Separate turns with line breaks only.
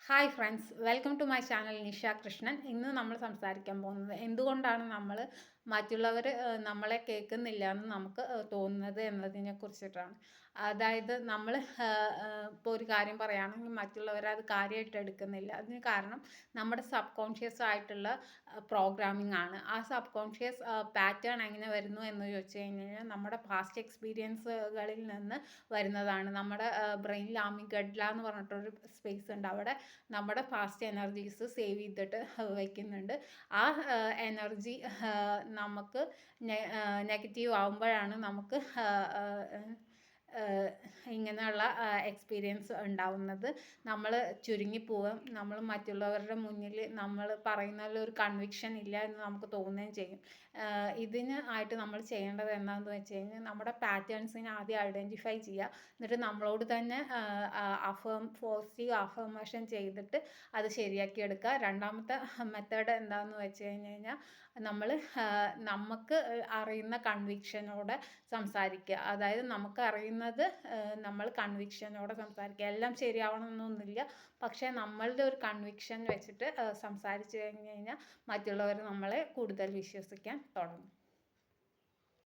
Hi friends, welcome to my channel Nisha Krishnan. ഇന്ന് നമ്മൾ സംസാരിക്കാൻ പോകുന്നത് എന്തുകൊണ്ടാണ് മറ്റുള്ളവർ നമ്മളെ കേൾക്കുന്നില്ല എന്ന് നമുക്ക് തോന്നുന്നത് എന്നതിനെ കുറിച്ചിട്ടാണ്. അതായത് നമ്മൾ ഇപ്പോൾ ഒരു കാര്യം പറയുകയാണെങ്കിൽ മറ്റുള്ളവർ അത് കാര്യമായിട്ട് എടുക്കുന്നില്ല. അതിന് കാരണം നമ്മുടെ സബ് കോൺഷ്യസ് ആയിട്ടുള്ള പ്രോഗ്രാമിംഗ് ആണ്. ആ സബ് കോൺഷ്യസ് പാറ്റേൺ എങ്ങനെ വരുന്നു എന്ന് ചോദിച്ചു കഴിഞ്ഞാൽ നമ്മുടെ പാസ്റ്റ് എക്സ്പീരിയൻസുകളിൽ നിന്ന് വരുന്നതാണ്. നമ്മുടെ ബ്രെയിനിൽ ആമിഗഡ്ല എന്ന് പറഞ്ഞിട്ടൊരു സ്പേസ് ഉണ്ട്. അവിടെ നമ്മുടെ ഫാസ്റ്റ് എനർജീസ് സേവ് ചെയ്തിട്ട് വയ്ക്കുന്നുണ്ട്. ആ എനർജി നമുക്ക് നെഗറ്റീവ് ആകുമ്പോഴാണ് നമുക്ക് ഇങ്ങനെയുള്ള എക്സ്പീരിയൻസ് ഉണ്ടാവുന്നത്. നമ്മൾ ചുരുങ്ങിപ്പോവും. നമ്മൾ മറ്റുള്ളവരുടെ മുന്നിൽ നമ്മൾ പറയുന്നതിൽ ഒരു കൺവിക്ഷൻ ഇല്ല എന്ന് നമുക്ക് തോന്നുകയും ചെയ്യും. ഇതിന് ആയിട്ട് നമ്മൾ ചെയ്യേണ്ടത് എന്താണെന്ന് വെച്ച് കഴിഞ്ഞാൽ നമ്മുടെ പാറ്റേൺസിനെ ആദ്യം ഐഡൻറ്റിഫൈ ചെയ്യുക. എന്നിട്ട് നമ്മളോട് തന്നെ പോസിറ്റീവ് അഫർമേഷൻ ചെയ്തിട്ട് അത് ശരിയാക്കി എടുക്കുക. രണ്ടാമത്തെ മെത്തേഡ് എന്താണെന്ന് വെച്ച് കഴിഞ്ഞാൽ നമുക്ക് അറിയുന്ന കൺവിക്ഷനോടെ സംസാരിക്കുക. അതായത് നമുക്ക് അറിയുന്നത് നമ്മൾ കൺവിക്ഷനോടെ സംസാരിക്കുക. എല്ലാം ശരിയാവണമെന്നൊന്നുമില്ല, പക്ഷേ നമ്മളുടെ ഒരു കൺവിക്ഷൻ വെച്ചിട്ട് സംസാരിച്ചു കഴിഞ്ഞ് കഴിഞ്ഞാൽ മറ്റുള്ളവർ നമ്മളെ കൂടുതൽ വിശ്വസിക്കാൻ തുടങ്ങും.